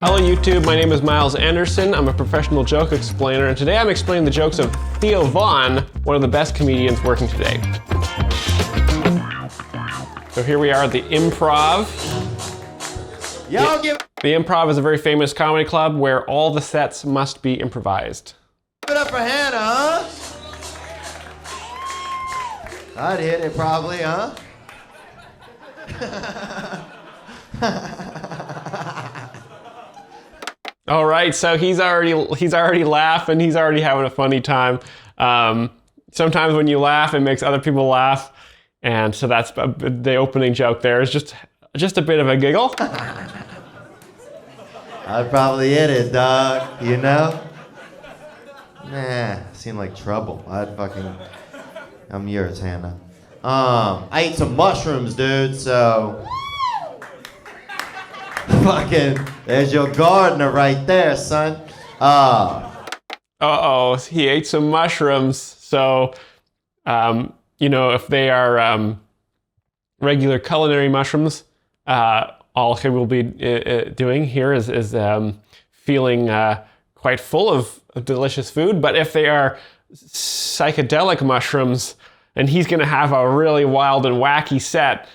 Hello YouTube, my name is Myles Anderson. I'm a professional joke explainer, and today I'm explaining the jokes of Theo Von, one of the best comedians working today. So here we are at the Improv. The Improv is a very famous comedy club where all the sets must be improvised. Give it up for Hannah, huh? I'd hit it probably, huh? All right, so he's already laughing. He's already having a funny time. Sometimes when you laugh, it makes other people laugh, and so that's the opening joke. There is just a bit of a giggle. I'd probably hit it, dog. You know? Nah, seemed like trouble. I'm yours, Hannah. I ate some mushrooms, dude. So. Fucking, there's your gardener right there, son. Uh-oh, he ate some mushrooms. So, if they are regular culinary mushrooms, all he will be doing here is feeling quite full of delicious food. But if they are psychedelic mushrooms, then he's going to have a really wild and wacky set.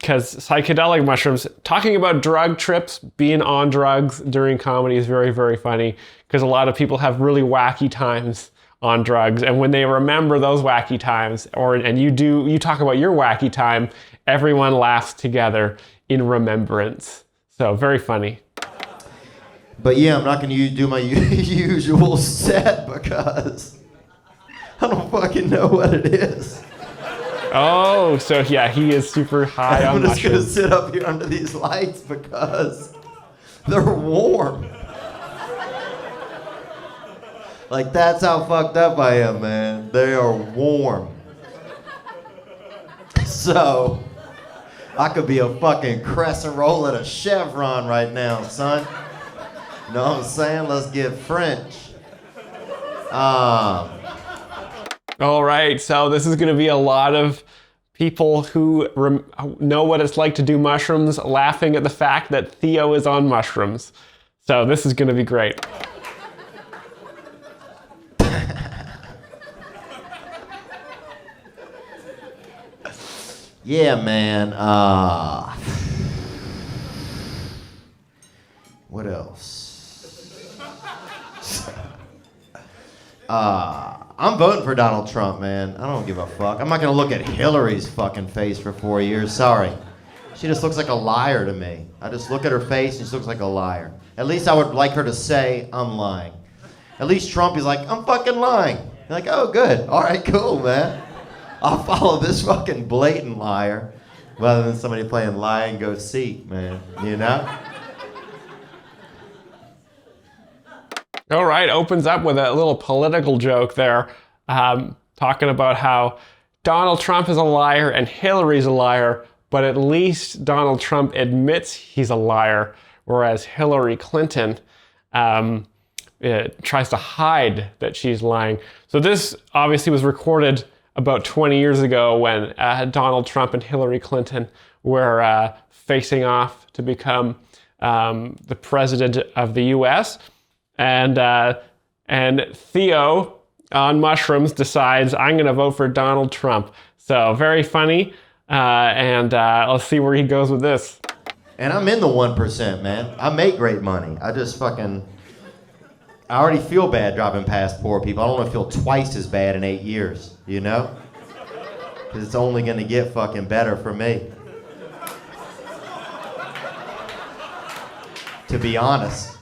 Because psychedelic mushrooms, talking about drug trips, being on drugs during comedy is very, very funny, because a lot of people have really wacky times on drugs, and when they remember those wacky times, and you talk about your wacky time, everyone laughs together in remembrance. So very funny. But yeah, I'm not gonna do my usual set because I don't fucking know what it is. Oh, so yeah, he is super high on mushrooms. I'm just gonna sit up here under these lights because they're warm. Like, that's how fucked up I am, man. They are warm. So, I could be a fucking crescent roll at a chevron right now, son. You know what I'm saying? Let's get French. All right, so this is going to be a lot of people who know what it's like to do mushrooms laughing at the fact that Theo is on mushrooms. So this is going to be great. Yeah, man. What else? I'm voting for Donald Trump, man. I don't give a fuck. I'm not gonna look at Hillary's fucking face for 4 years. Sorry. She just looks like a liar to me. I just look at her face and she looks like a liar. At least I would like her to say, I'm lying. At least Trump is like, I'm fucking lying. You're like, oh, good. All right, cool, man. I'll follow this fucking blatant liar rather than somebody playing lie and go seek, man. You know? All right, opens up with a little political joke there, talking about how Donald Trump is a liar and Hillary's a liar, but at least Donald Trump admits he's a liar, whereas Hillary Clinton tries to hide that she's lying. So this obviously was recorded about 20 years ago when Donald Trump and Hillary Clinton were facing off to become the president of the US. And Theo on mushrooms decides, I'm going to vote for Donald Trump. So very funny, and let's see where he goes with this. And I'm in the 1%, man. I make great money. I already feel bad driving past poor people. I don't want to feel twice as bad in 8 years, you know? Because it's only going to get fucking better for me. To be honest.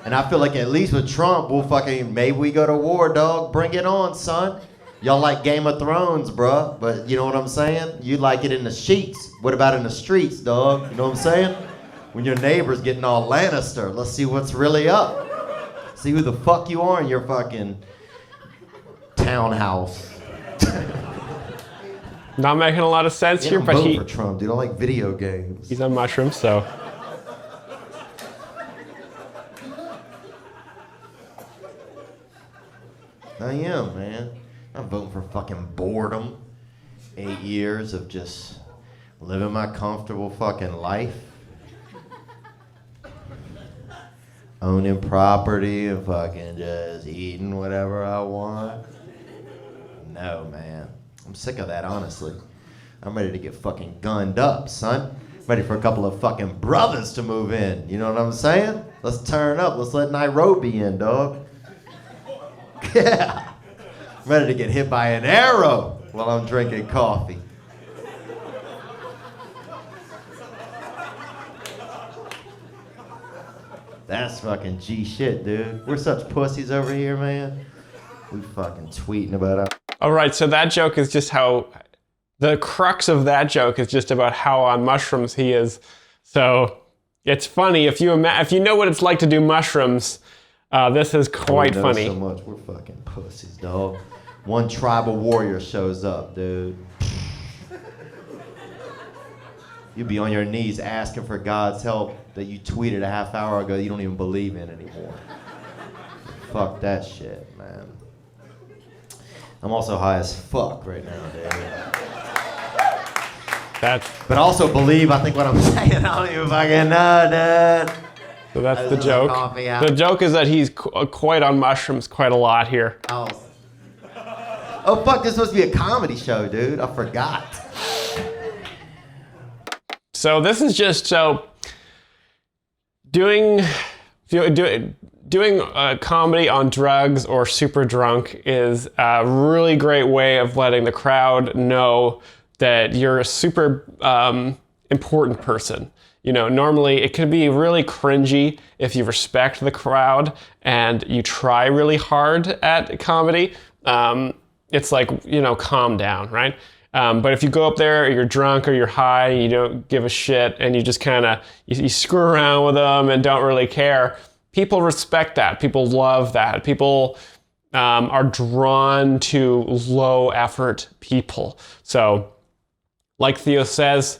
And I feel like at least with Trump, maybe we go to war, dog. Bring it on, son. Y'all like Game of Thrones, bruh. But you know what I'm saying? You like it in the sheets. What about in the streets, dog? You know what I'm saying? When your neighbor's getting all Lannister, let's see what's really up. See who the fuck you are in your fucking townhouse. Not making a lot of sense here, but I'm for Trump, dude. I like video games. He's on mushrooms, so. I am, man. I'm voting for fucking boredom. 8 years of just living my comfortable fucking life. owning property and fucking just eating whatever I want. No, man. I'm sick of that, honestly. I'm ready to get fucking gunned up, son. Ready for a couple of fucking brothers to move in. You know what I'm saying? Let's turn up. Let's let Nairobi in, dog. Yeah. I'm ready to get hit by an arrow while I'm drinking coffee. That's fucking G shit, dude. We're such pussies over here, man. We fucking tweeting about it. All right, so that joke is just how, the crux of that joke is just about how on mushrooms he is. So it's funny, if you know what it's like to do mushrooms, this is quite funny. So much. We're fucking pussies, dog. One tribal warrior shows up, dude. You'd be on your knees asking for God's help that you tweeted a half hour ago you don't even believe in anymore. Fuck that shit, man. I'm also high as fuck right now, dude. But also believe, I think what I'm saying, I don't even fucking know, dude. So that's the joke. The joke is that he's quite on mushrooms quite a lot here. Oh fuck, this is supposed to be a comedy show, dude. I forgot. So this is just doing a comedy on drugs or super drunk is a really great way of letting the crowd know that you're a super important person. You know, normally it can be really cringy if you respect the crowd and you try really hard at comedy. It's like, you know, calm down, right? But if you go up there, or you're drunk, or you're high, and you don't give a shit, and you just kind of you screw around with them and don't really care, people respect that. People love that. People are drawn to low effort people. So, like Theo says,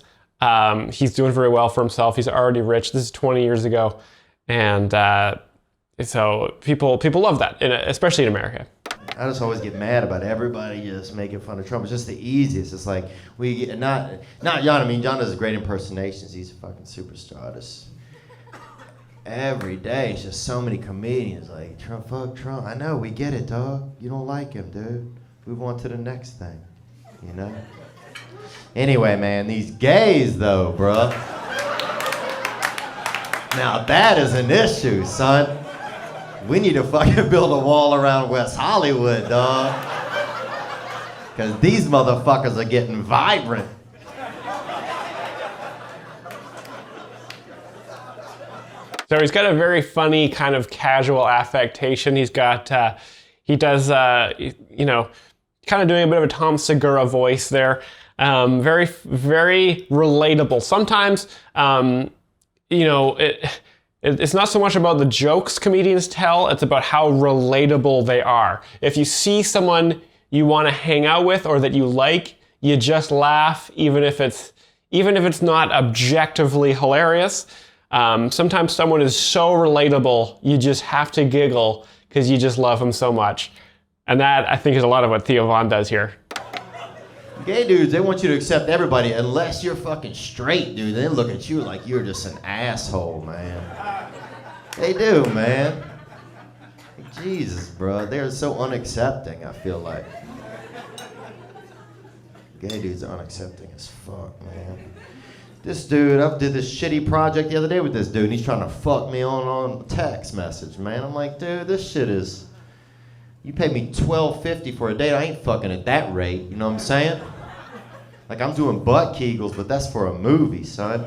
he's doing very well for himself. He's already rich. This is 20 years ago, and so people love that, especially in America. I just always get mad about everybody just making fun of Trump. It's just the easiest. It's like we get not John. I mean, John does great impersonations. He's a fucking superstar. Just every day, it's just so many comedians like Trump. Fuck Trump. I know, we get it, dog. You don't like him, dude. Move on to the next thing. You know. Anyway, man, these gays though, bruh. Now that is an issue, son. We need to fucking build a wall around West Hollywood, dog. Because these motherfuckers are getting vibrant. So he's got a very funny kind of casual affectation. He does, you know, kind of doing a bit of a Tom Segura voice there. Very, very relatable. Sometimes, you know, it's not so much about the jokes comedians tell, it's about how relatable they are. If you see someone you want to hang out with or that you like, you just laugh, even if it's not objectively hilarious. Sometimes someone is so relatable, you just have to giggle because you just love them so much. And that, I think, is a lot of what Theo Von does here. Gay dudes, they want you to accept everybody unless you're fucking straight, dude. They look at you like you're just an asshole, man. They do, man. Jesus, bro. They're so unaccepting, I feel like. Gay dudes are unaccepting as fuck, man. This dude, I did this shitty project the other day with this dude, and he's trying to fuck me on text message, man. I'm like, dude, this shit is... You pay me $12.50 for a date, I ain't fucking at that rate, you know what I'm saying? Like, I'm doing butt kegels, but that's for a movie, son.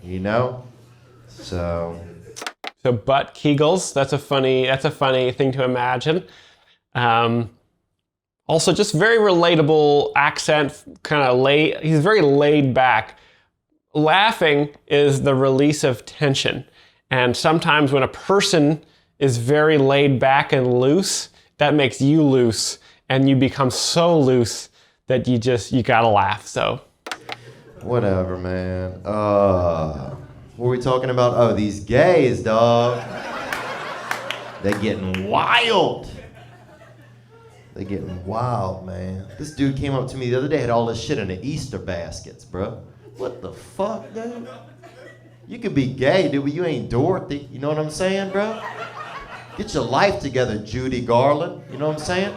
You know? So butt kegels, that's a funny thing to imagine. Also, just very relatable accent, kind of he's very laid back. Laughing is the release of tension. And sometimes when a person is very laid back and loose, that makes you loose, and you become so loose that you gotta laugh, so. Whatever, man. What were we talking about? Oh, these gays, dog. They're getting wild. They're getting wild, man. This dude came up to me the other day, had all this shit in the Easter baskets, bro. What the fuck, dude? You could be gay, dude, but you ain't Dorothy. You know what I'm saying, bro? Get your life together, Judy Garland. You know what I'm saying?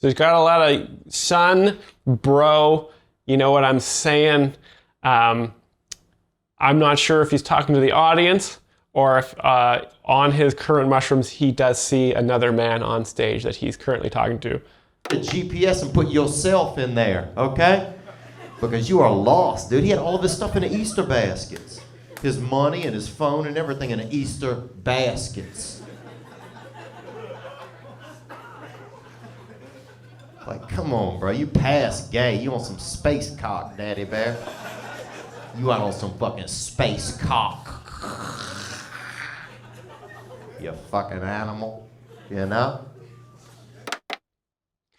So he's got a lot of son, bro, you know what I'm saying? I'm not sure if he's talking to the audience or if on his current mushrooms he does see another man on stage that he's currently talking to. The GPS and put yourself in there, okay? Because you are lost, dude. He had all this stuff in the Easter baskets. His money and his phone and everything in the Easter baskets. Like, come on, bro. You past gay. You on some space cock, Daddy Bear. You out on some fucking space cock. You fucking animal. You know?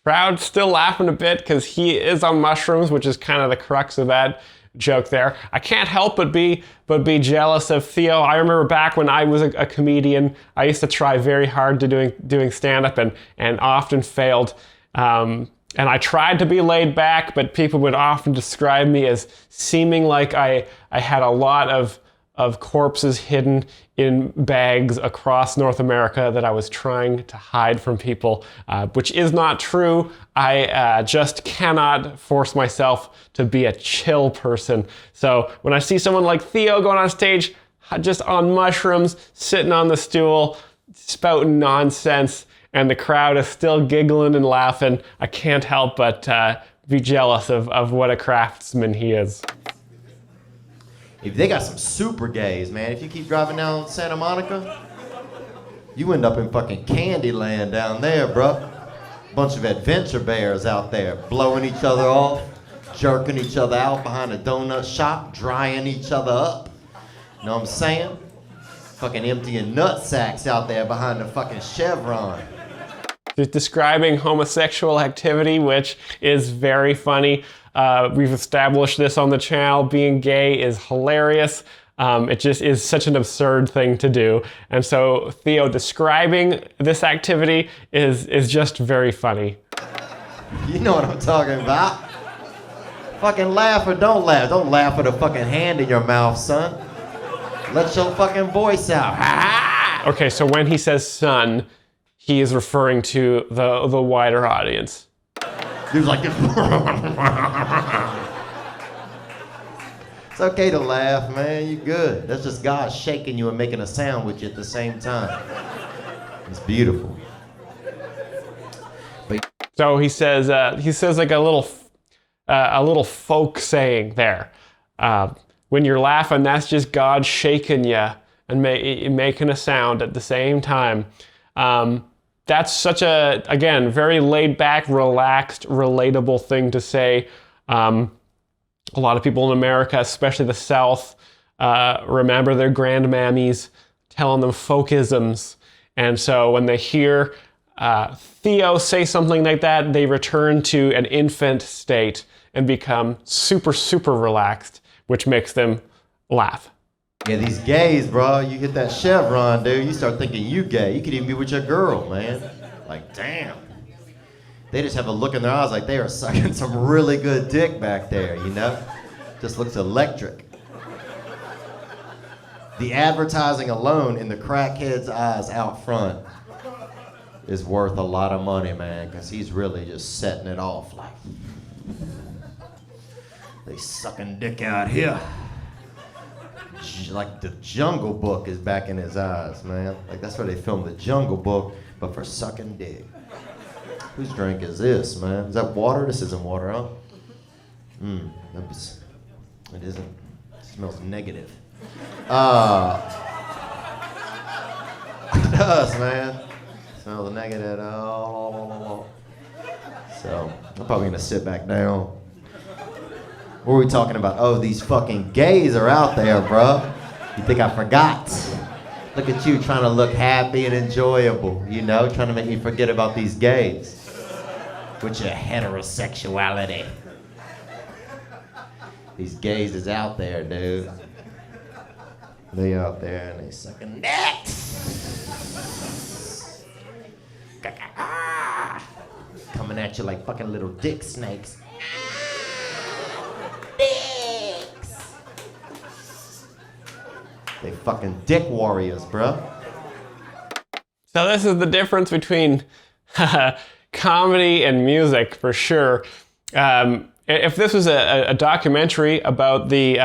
Crowd's still laughing a bit because he is on mushrooms, which is kind of the crux of that joke there. I can't help but be jealous of Theo. I remember back when I was a comedian, I used to try very hard to doing stand-up and often failed. And I tried to be laid back, but people would often describe me as seeming like I had a lot of corpses hidden in bags across North America that I was trying to hide from people, which is not true. I just cannot force myself to be a chill person. So when I see someone like Theo going on stage, just on mushrooms, sitting on the stool, spouting nonsense, and the crowd is still giggling and laughing, I can't help but be jealous of what a craftsman he is. If they got some super gays, man. If you keep driving down Santa Monica, you end up in fucking Candyland down there, bro. Bunch of adventure bears out there, blowing each other off, jerking each other out behind a donut shop, drying each other up. You know what I'm saying? Fucking emptying nut sacks out there behind the fucking Chevron. Describing homosexual activity, which is very funny. We've established this on the channel. Being gay is hilarious. It just is such an absurd thing to do. And so Theo describing this activity is just very funny. You know what I'm talking about. Fucking laugh or don't laugh. Don't laugh with a fucking hand in your mouth, son. Let your fucking voice out. Okay, so when he says son, he is referring to the wider audience. He was like this. It's okay to laugh, man. You good. That's just God shaking you and making a sound with you at the same time. It's beautiful. So he says like a little folk saying there. When you're laughing, that's just God shaking you and making a sound at the same time. That's such a, again, very laid back, relaxed, relatable thing to say. A lot of people in America, especially the South, remember their grandmammies telling them folkisms. And so when they hear Theo say something like that, they return to an infant state and become super, super relaxed, which makes them laugh. Yeah, these gays, bro, you hit that Chevron, dude, you start thinking you gay. You could even be with your girl, man. Like, damn. They just have a look in their eyes like they are sucking some really good dick back there, you know? Just looks electric. The advertising alone in the crackhead's eyes out front is worth a lot of money, man, because he's really just setting it off like, they sucking dick out here. Like the Jungle Book is back in his eyes, man. Like that's where they filmed the Jungle Book, but for sucking dick. Whose drink is this, man? Is that water? This isn't water, huh? It isn't. It smells negative. It does, man. Smells negative. So I'm probably gonna sit back down. What were we talking about? Oh, these fucking gays are out there, bro. You think I forgot? Look at you trying to look happy and enjoyable, you know, trying to make me forget about these gays with your heterosexuality. These gays is out there, dude. They out there and they sucking necks. Coming at you like fucking little dick snakes. Dick. They fucking dick warriors, bro. So this is the difference between comedy and music, for sure. If this was a documentary about the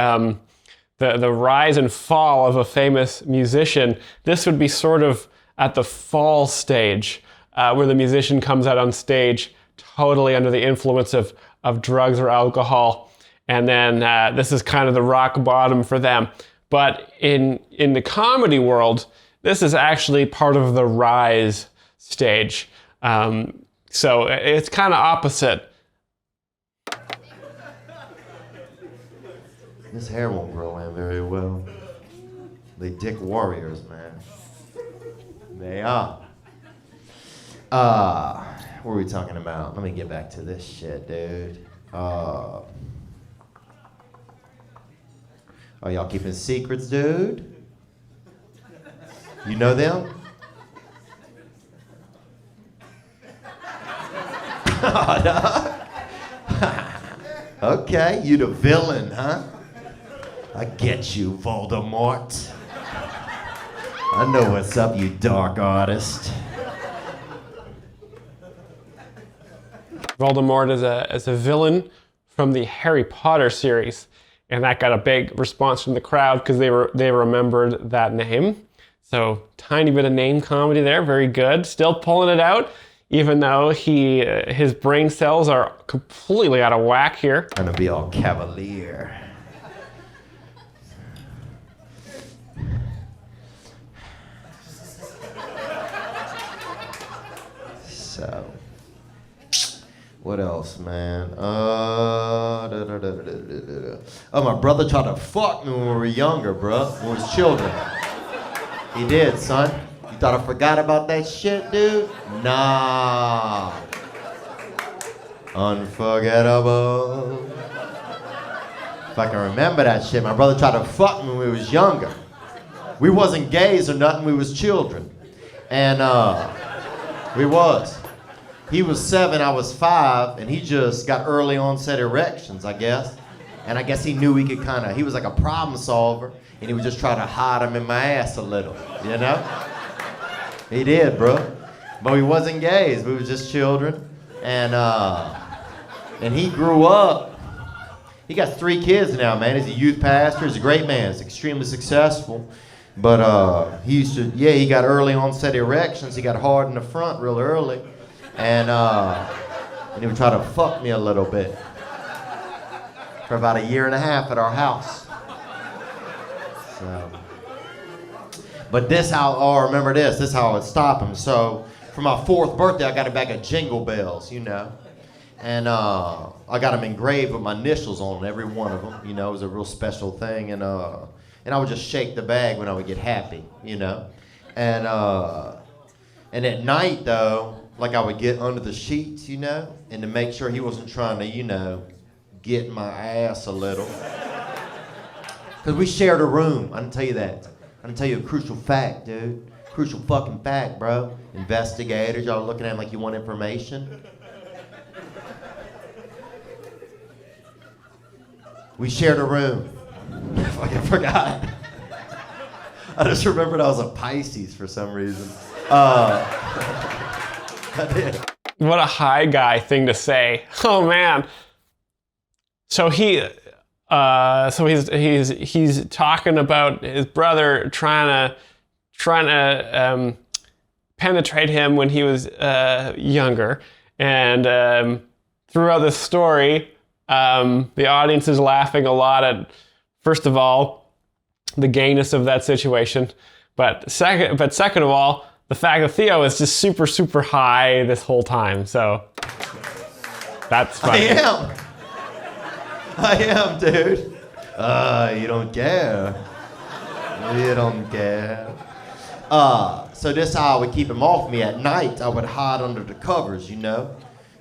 rise and fall of a famous musician, this would be sort of at the fall stage, where the musician comes out on stage totally under the influence of drugs or alcohol, and then this is kind of the rock bottom for them. But in the comedy world, this is actually part of the rise stage. So it's kind of opposite. This hair won't grow in very well. They dick warriors, man. They are. What were we talking about? Let me get back to this shit, dude. Are y'all keeping secrets, dude? You know them? Okay, you the villain, huh? I get you, Voldemort. I know what's up, you dark artist. Voldemort is a villain from the Harry Potter series, and that got a big response from the crowd because they remembered that name. So tiny bit of name comedy there, very good. Still pulling it out, even though his brain cells are completely out of whack here. Gonna be all cavalier. So, what else, man? Oh, my brother tried to fuck me when we were younger, bro. When we was children. He did, son. You thought I forgot about that shit, dude? Nah. Unforgettable. If I can remember that shit, my brother tried to fuck me when we was younger. We wasn't gays or nothing, we was children. And we was. He was 7, I was 5, and he just got early onset erections, I guess. And I guess he knew he could he was like a problem solver, and he would just try to hide them in my ass a little, you know? He did, bro. But we wasn't gays, we was just children. And he grew up. He got 3 kids now, man. He's a youth pastor, he's a great man, he's extremely successful. But he got early onset erections, he got hard in the front real early. And he would try to fuck me a little bit for about 1.5 years at our house. So, but remember this is how I would stop him. So for my 4th birthday, I got a bag of Jingle Bells, you know. And I got them engraved with my initials on every one of them, you know. It was a real special thing. And I would just shake the bag when I would get happy, you know. And at night, though, like I would get under the sheets, you know, and to make sure he wasn't trying to, you know, get my ass a little. Because we shared a room. I didn't tell you that. I didn't tell you a crucial fact, dude. Crucial fucking fact, bro. Investigators, y'all looking at him like you want information. We shared a room. I fucking forgot. I just remembered I was a Pisces for some reason. I did. What a high guy thing to say. Oh man. So he's talking about his brother trying to penetrate him when he was younger, and throughout the story, the audience is laughing a lot at, first of all, the gayness of that situation, but second of all, the fact that Theo is just super, super high this whole time. So that's funny. I am, dude. You don't care. You don't care. So this is how I would keep him off me at night. I would hide under the covers, you know,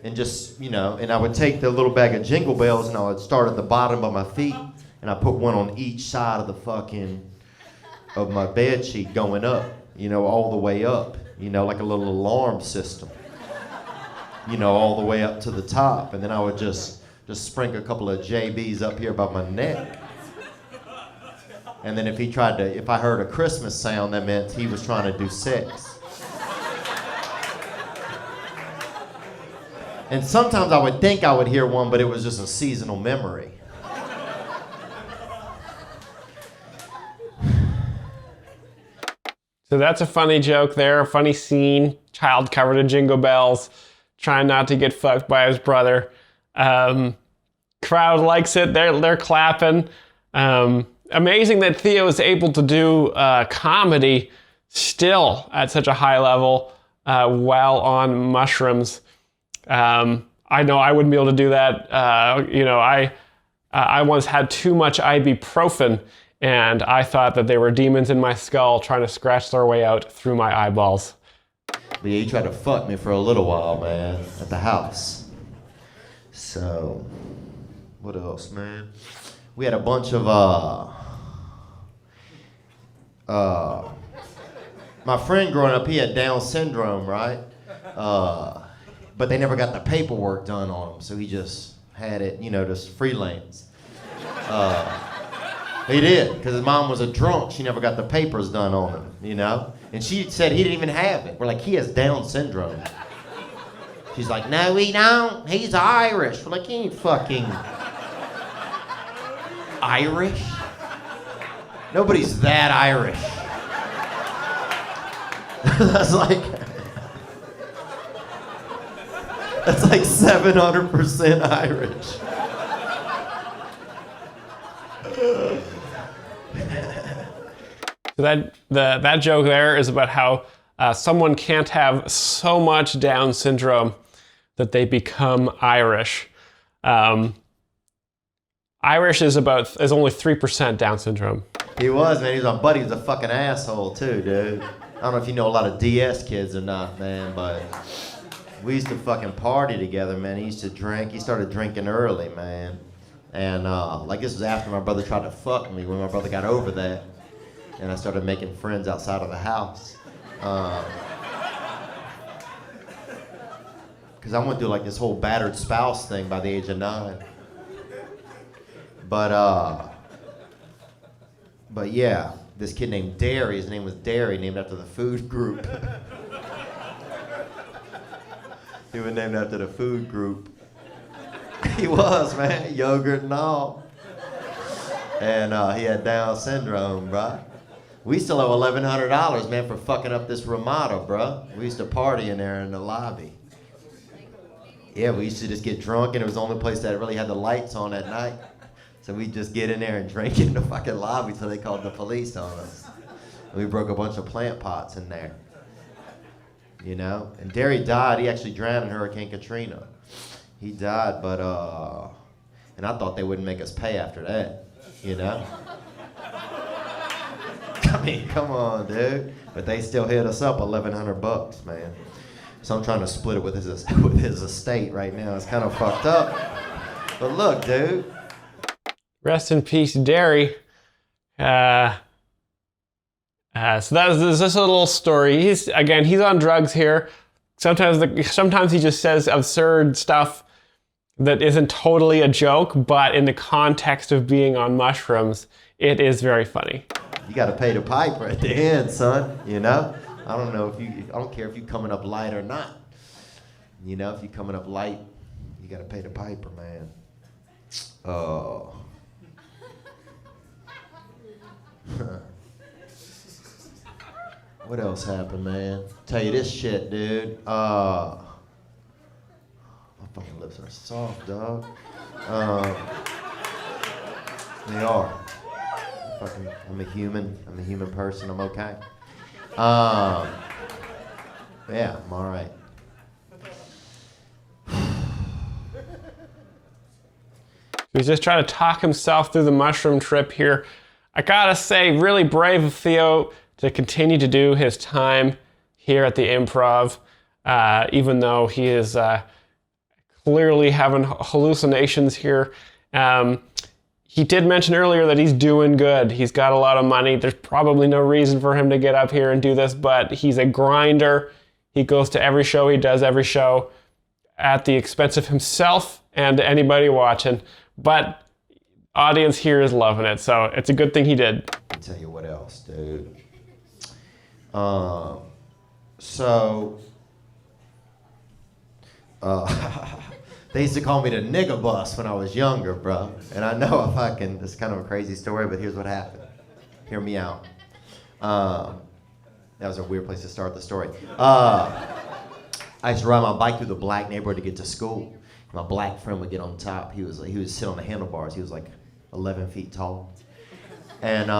and just, you know, and I would take the little bag of Jingle Bells and I would start at the bottom of my feet and I put one on each side of my bed sheet going up. You know, all the way up, you know, like a little alarm system, you know, all the way up to the top. And then I would just sprinkle a couple of JBs up here above my neck. And then if I heard a Christmas sound, that meant he was trying to do 6. And sometimes I would think I would hear one, but it was just a seasonal memory. So that's a funny joke there, a funny scene. Child covered in jingle bells, trying not to get fucked by his brother. Crowd likes it. They're clapping. Amazing that Theo is able to do comedy still at such a high level while on mushrooms. I know I wouldn't be able to do that. I once had too much ibuprofen, and I thought that there were demons in my skull trying to scratch their way out through my eyeballs. But yeah, he tried to fuck me for a little while, man, at the house. So, what else, man? We had a bunch of, my friend growing up, he had Down syndrome, right? But they never got the paperwork done on him, so he just had it, just freelance. He did, because his mom was a drunk. She never got the papers done on him, And she said he didn't even have it. We're like, he has Down syndrome. She's like, no, he don't. He's Irish. We're like, he ain't fucking Irish. Nobody's that Irish. That's like 700% Irish. So that joke there is about how someone can't have so much Down syndrome that they become Irish. Irish is only 3% Down syndrome. He was, man. He was my buddy. He was a fucking asshole too, dude. I don't know if you know a lot of DS kids or not, man, but we used to fucking party together, man. He used to drink. He started drinking early, man. And this was after my brother tried to fuck me, when my brother got over that. And I started making friends outside of the house. Because I went through this whole battered spouse thing by the age of 9. But yeah, this kid named Derry, his name was Derry, named after the food group. He was named after the food group. He was, man, yogurt and all. And he had Down syndrome, bro. We still owe $1,100, man, for fucking up this Ramada, bro. We used to party in there in the lobby. Yeah, we used to just get drunk, and it was the only place that really had the lights on at night. So we'd just get in there and drink in the fucking lobby till they called the police on us. And we broke a bunch of plant pots in there. And Derry died. He actually drowned in Hurricane Katrina. He died, but, and I thought they wouldn't make us pay after that, I mean, come on, dude. But they still hit us up $1,100, man. So I'm trying to split it with his estate right now. It's kind of fucked up. But look, dude. Rest in peace, Derry. So there's just a little story. He's on drugs here. Sometimes he just says absurd stuff that isn't totally a joke, but in the context of being on mushrooms, it is very funny. You got to pay the piper at the end, son. I don't care if you coming up light or not. If you coming up light, you got to pay the piper, man. Oh. What else happened, man? Tell you this shit, dude. My fucking lips are soft, dog. They are. I'm a human person. I'm okay. Yeah, I'm all right. He's just trying to talk himself through the mushroom trip here. I gotta say, really brave of Theo to continue to do his time here at the Improv, even though he is clearly having hallucinations here. He did mention earlier that he's doing good. He's got a lot of money. There's probably no reason for him to get up here and do this, but he's a grinder. He goes to every show. He does every show at the expense of himself and anybody watching. But audience here is loving it, so it's a good thing he did. tell you what else, dude. So, they used to call me the nigga bus when I was younger, bro. And I know this is kind of a crazy story, but here's what happened. Hear me out. That was a weird place to start the story. I used to ride my bike through the black neighborhood to get to school. My black friend would get on top. He would sit on the handlebars. He was like 11 feet tall. And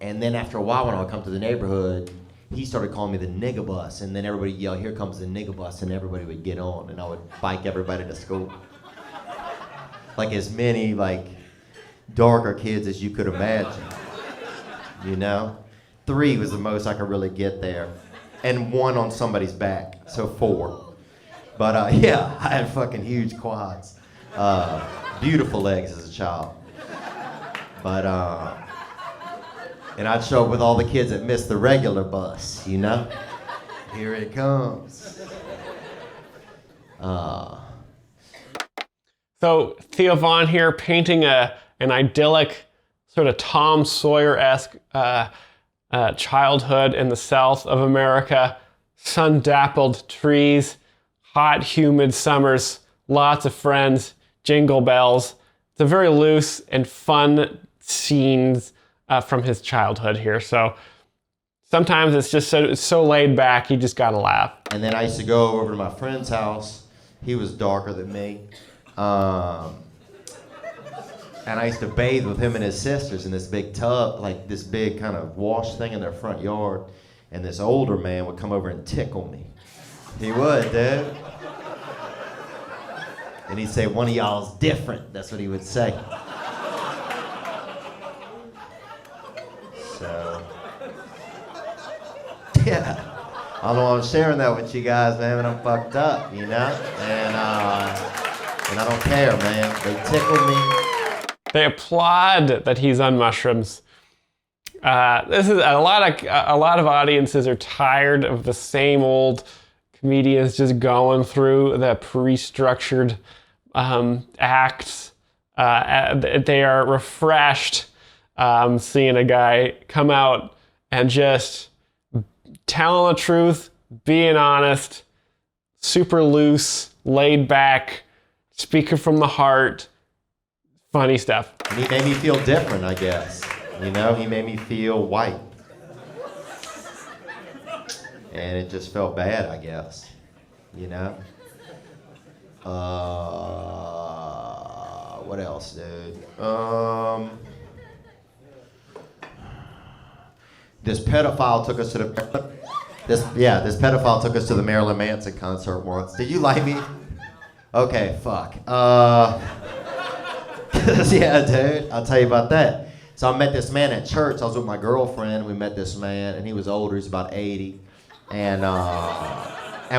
then after a while, when I would come to the neighborhood, he started calling me the nigga bus, and then everybody would yell, "Here comes the nigga bus," and everybody would get on, and I would bike everybody to school. Like as many darker kids as you could imagine, you know? 3 was the most I could really get there, and 1 on somebody's back, so 4. But yeah, I had fucking huge quads, beautiful legs as a child. But and I'd show up with all the kids that missed the regular bus, you know? Here it comes. So Theo Von here painting an idyllic, sort of Tom Sawyer-esque childhood in the South of America. Sun-dappled trees, hot, humid summers, lots of friends, jingle bells. It's a very loose and fun scenes from his childhood here. So sometimes it's just so laid back, you just gotta laugh. And then I used to go over to my friend's house. He was darker than me. And I used to bathe with him and his sisters in this big tub, like this big kind of wash thing in their front yard. And this older man would come over and tickle me. He would, dude. And he'd say, "One of y'all's different." That's what he would say. So, yeah. I don't know, I'm sharing that with you guys, man, but I'm fucked up, you know? And I don't care, man. They tickle me. They applaud that he's on mushrooms. This is a lot of audiences are tired of the same old comedians just going through the pre-structured acts. They are refreshed seeing a guy come out and just telling the truth, being honest, super loose, laid back, speaking from the heart, funny stuff. And he made me feel different, I guess. You know, he made me feel white. And it just felt bad, I guess. You know? What else, dude? This pedophile took us to this pedophile took us to the Marilyn Manson concert once. Did you like me? Okay, fuck. Yeah, dude, I'll tell you about that. So I met this man at church. I was with my girlfriend. We met this man, and he was older. He was about 80, and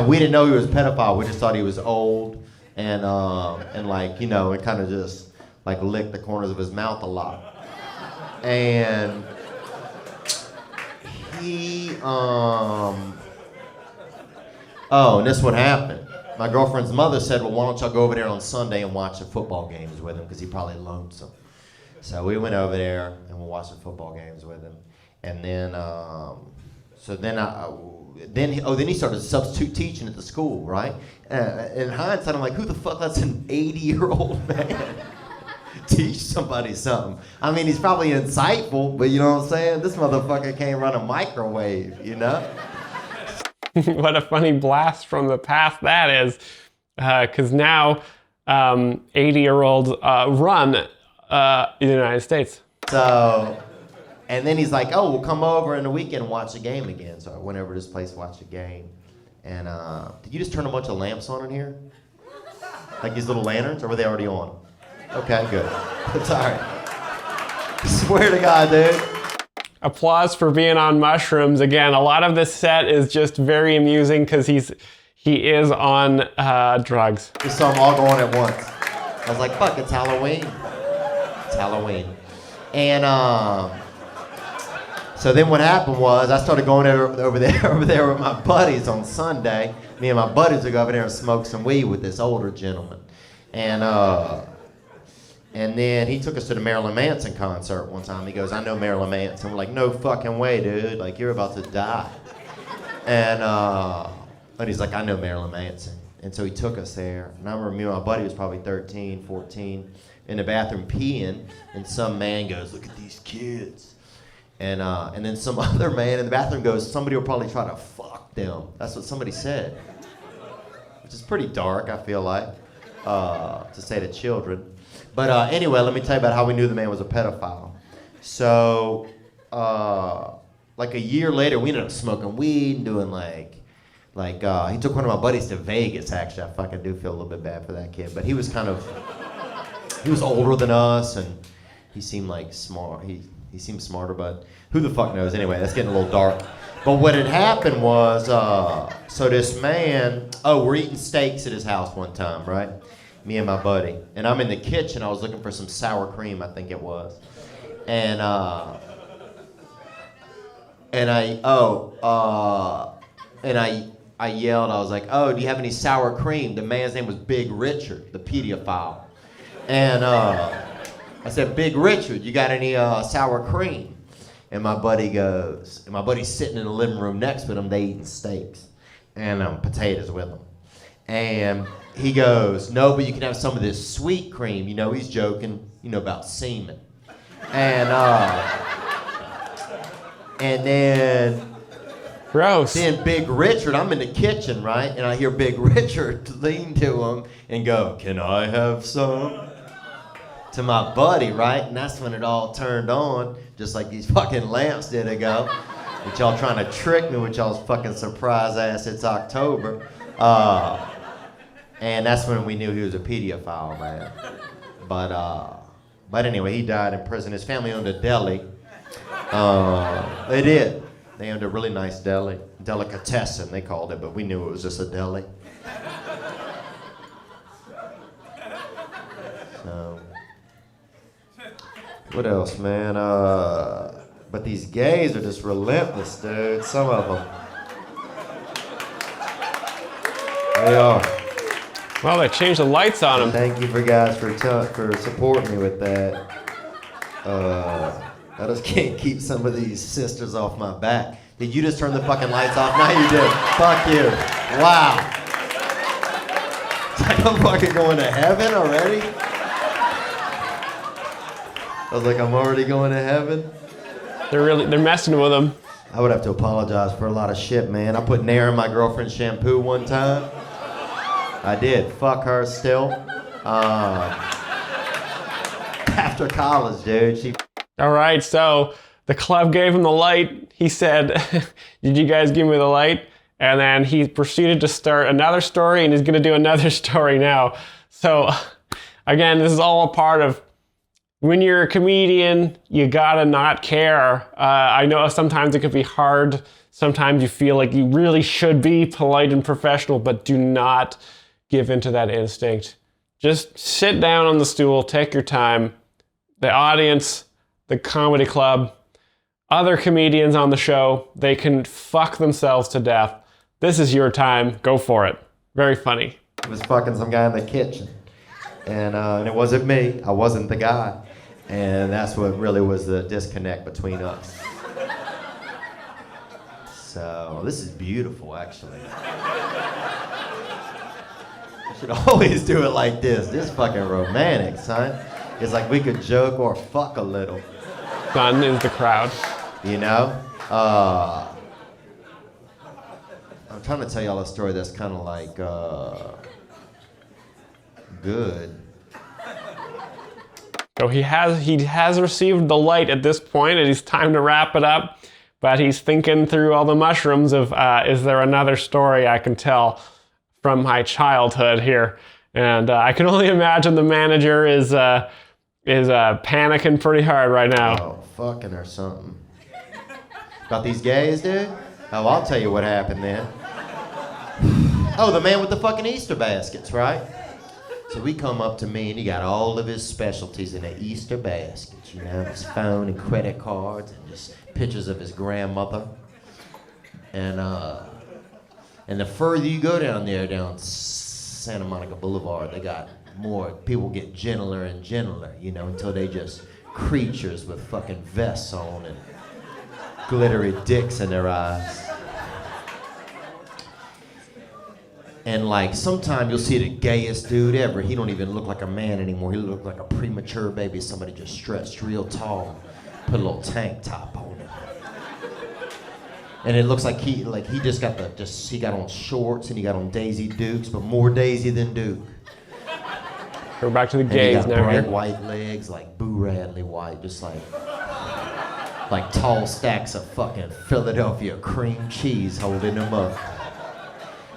we didn't know he was a pedophile. We just thought he was old, and like, you know, and kind of just like licked the corners of his mouth a lot. And he and this is what happened. My girlfriend's mother said, "Well, why don't y'all go over there on Sunday and watch the football games with him, because he probably lonesome." So we went over there and we watched the football games with him, and then then he started substitute teaching at the school, right? In hindsight, I'm like, who the fuck lets an 80-year-old man teach somebody something? I mean, he's probably insightful, but you know what I'm saying? This motherfucker can't run a microwave, you know? What a funny blast from the past that is, because now 80-year-olds run the United States. So, and then he's like, "Oh, we'll come over in the weekend and watch the game again." So I went over to this place to watch the game. And did you just turn a bunch of lamps on in here? Like these little lanterns, or were they already on? Okay, good. It's all right. Swear to God, dude. Applause for being on mushrooms. Again, a lot of this set is just very amusing because he is on drugs. Just saw them all going at once. I was like, fuck, it's Halloween. It's Halloween. And so then what happened was I started going over there with my buddies on Sunday. Me and my buddies would go over there and smoke some weed with this older gentleman. And And then he took us to the Marilyn Manson concert one time. He goes, I know Marilyn Manson. We're like, no fucking way, dude. Like, you're about to die. And he's like, I know Marilyn Manson. And so he took us there. And I remember me and my buddy was probably 13, 14, in the bathroom peeing. And some man goes, look at these kids. And then some other man in the bathroom goes, somebody will probably try to fuck them. That's what somebody said. Which is pretty dark, I feel like, to say to children. But anyway, let me tell you about how we knew the man was a pedophile. So, like a year later, we ended up smoking weed and doing he took one of my buddies to Vegas, actually. I fucking do feel a little bit bad for that kid. But he was he was older than us, and he seemed like smart. He seemed smarter, but who the fuck knows? Anyway, that's getting a little dark. But what had happened was, so this man, we're eating steaks at his house one time, right? Me and my buddy. And I'm in the kitchen. I was looking for some sour cream, I think it was. And I yelled, I was like, oh, do you have any sour cream? The man's name was Big Richard, the pedophile. And I said, Big Richard, you got any sour cream? And my buddy's sitting in the living room next to him, they eating steaks and potatoes with them. And he goes, no, but you can have some of this sweet cream. You know, he's joking, about semen. And then... Gross. Then Big Richard, I'm in the kitchen, right? And I hear Big Richard lean to him and go, can I have some? To my buddy, right? And that's when it all turned on, just like these fucking lamps did ago. But y'all trying to trick me with y'all's fucking surprise ass, it's October. And that's when we knew he was a pedophile, man. But anyway, he died in prison. His family owned a deli. They did. They owned a really nice deli. Delicatessen, they called it, but we knew it was just a deli. So, what else, man? But these gays are just relentless, dude. Some of them. They are. Well, they changed the lights on them. Thank you for guys for supporting me with that. I just can't keep some of these sisters off my back. Did you just turn the fucking lights off? Now you did. Fuck you. Wow. It's like I'm fucking going to heaven already? I was like, I'm already going to heaven? They're messing with them. I would have to apologize for a lot of shit, man. I put Nair in my girlfriend's shampoo one time. I did. Fuck her still. After college, dude. All right, so the club gave him the light. He said, did you guys give me the light? And then he proceeded to start another story, and he's going to do another story now. So, again, this is all a part of when you're a comedian, you gotta not care. I know sometimes it could be hard. Sometimes you feel like you really should be polite and professional, but do not give into that instinct. Just sit down on the stool, take your time. The audience, the comedy club, other comedians on the show, they can fuck themselves to death. This is your time. Go for it. Very funny. I was fucking some guy in the kitchen. And it wasn't me. I wasn't the guy. And that's what really was the disconnect between us. So, this is beautiful, actually. I should always do it like this. This is fucking romantic, son. It's like we could joke or fuck a little. Fun is the crowd. You know? I'm trying to tell y'all a story that's kind of like good. So he has received the light at this point, and it's time to wrap it up. But he's thinking through all the mushrooms of, is there another story I can tell from my childhood here? And I can only imagine the manager is panicking pretty hard right now. Oh, fucking or something. About these gays, dude? Oh, I'll tell you what happened then. Oh, the man with the fucking Easter baskets, right? So he come up to me and he got all of his specialties in an Easter basket. You know, his phone and credit cards and just pictures of his grandmother. And the further you go down there, down Santa Monica Boulevard, they got more people get gentler and gentler, you know, until they just creatures with fucking vests on and glittery dicks in their eyes. And like, sometime you'll see the gayest dude ever. He don't even look like a man anymore. He look like a premature baby. Somebody just stretched real tall, put a little tank top on him. And it looks like he just got he got on shorts and he got on Daisy Dukes, but more Daisy than Duke. We're back to the And he gays got now. bright Right? white legs, like Boo Radley white, just like tall stacks of fucking Philadelphia cream cheese holding him up.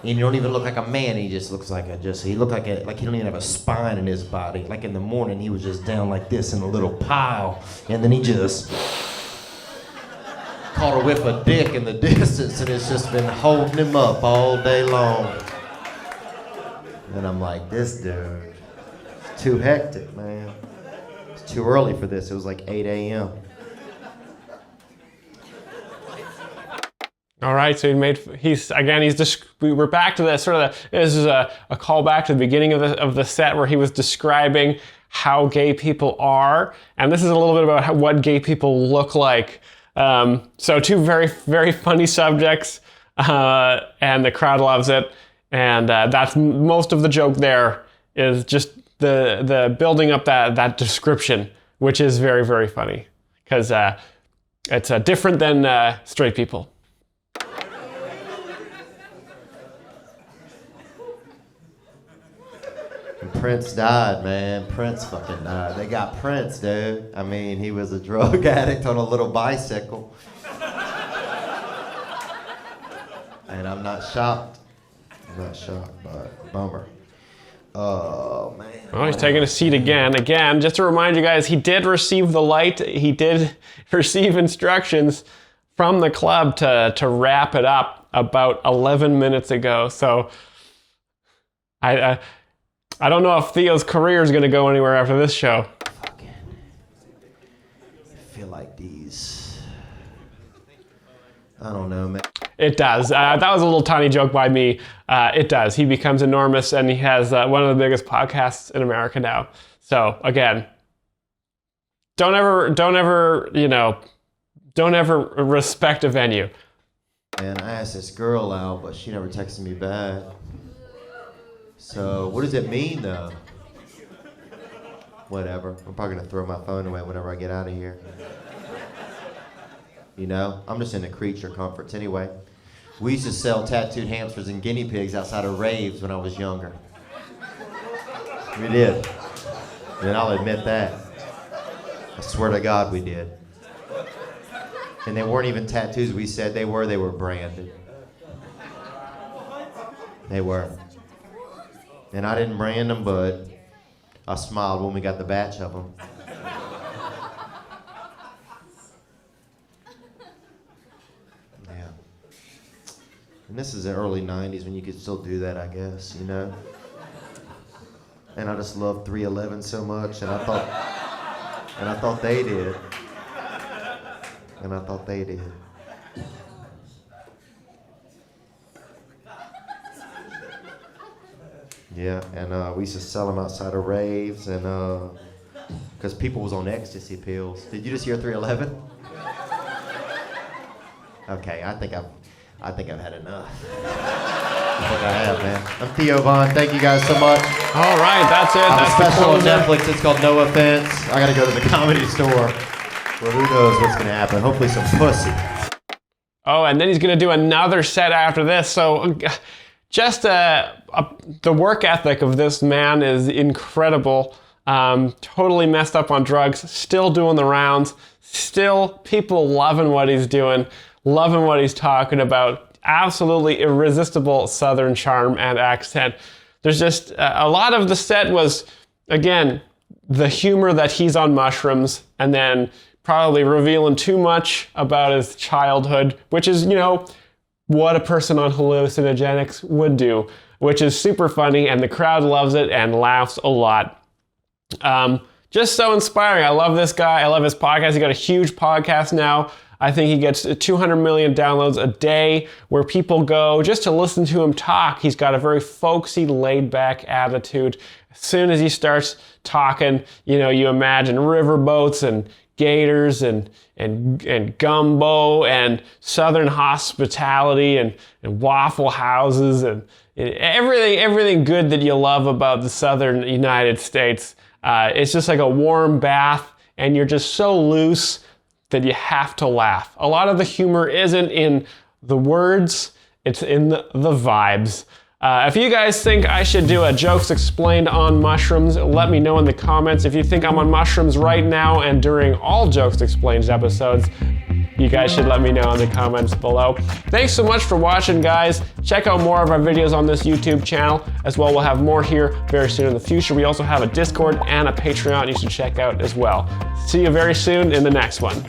And he don't even look like a man. He just looks like he looked like he don't even have a spine in his body. Like in the morning, he was just down like this in a little pile, and then he just caught a whiff of dick in the distance, and it's just been holding him up all day long. And I'm like, this dude, it's too hectic, man. It's too early for this. It was like 8 a.m. All right, so we're back to this this is a callback to the beginning of the set where he was describing how gay people are, and this is a little bit about what gay people look like. So two very, very funny subjects, and the crowd loves it, and that's most of the joke there is just the building up that description, which is very, very funny, because it's different than straight people. Prince died, man. Prince fucking died. They got Prince, dude. I mean, he was a drug addict on a little bicycle. And I'm not shocked. But bummer. Oh, man. Well, he's taking a seat again. Again, just to remind you guys, he did receive the light. He did receive instructions from the club to wrap it up about 11 minutes ago. So I don't know if Theo's career is going to go anywhere after this show. Fucking. I feel like these. I don't know, man. It does. That was a little tiny joke by me. It does. He becomes enormous, and he has one of the biggest podcasts in America now. So again, don't ever, respect a venue. And I asked this girl out, but she never texted me back. So what does it mean, though? Whatever. I'm probably gonna throw my phone away whenever I get out of here. You know, I'm just into creature comforts anyway. We used to sell tattooed hamsters and guinea pigs outside of raves when I was younger. We did. And I'll admit that. I swear to God we did. And they weren't even tattoos we said they were branded. They were. And I didn't brand them, but I smiled when we got the batch of them. Yeah. And this is the early 90s when you could still do that, I guess, you know? And I just loved 311 so much, and I thought they did. And I thought they did. Yeah, and we used to sell them outside of raves, and because people was on ecstasy pills. Did you just hear 311? Okay, I think I've had enough. I think I have, man. I'm Theo Von. Thank you guys so much. All right, that's it. I have That's a special on the closer. Netflix. It's called No Offense. I gotta go to the Comedy Store. Well, who knows what's gonna happen? Hopefully some pussy. Oh, and then he's going to do another set after this. So just the work ethic of this man is incredible. Totally messed up on drugs, still doing the rounds, still people loving what he's doing, loving what he's talking about. Absolutely irresistible Southern charm and accent. There's just a lot of the set was, again, the humor that he's on mushrooms, and then probably revealing too much about his childhood, which is, what a person on hallucinogenics would do, which is super funny, and the crowd loves it and laughs a lot. Just so inspiring. I love this guy. I love his podcast. He got a huge podcast now. I think he gets 200 million downloads a day where people go just to listen to him talk. He's got a very folksy, laid-back attitude. As soon as he starts talking, you know, you imagine riverboats and gators and gumbo and Southern hospitality and waffle houses and everything good that you love about the Southern United States. It's just like a warm bath, and you're just so loose that you have to laugh. A lot of the humor isn't in the words, it's in the vibes. If you guys think I should do a Jokes Explained on mushrooms, let me know in the comments. If you think I'm on mushrooms right now and during all Jokes Explained episodes, you guys should let me know in the comments below. Thanks so much for watching, guys. Check out more of our videos on this YouTube channel. As well, we'll have more here very soon in the future. We also have a Discord and a Patreon you should check out as well. See you very soon in the next one.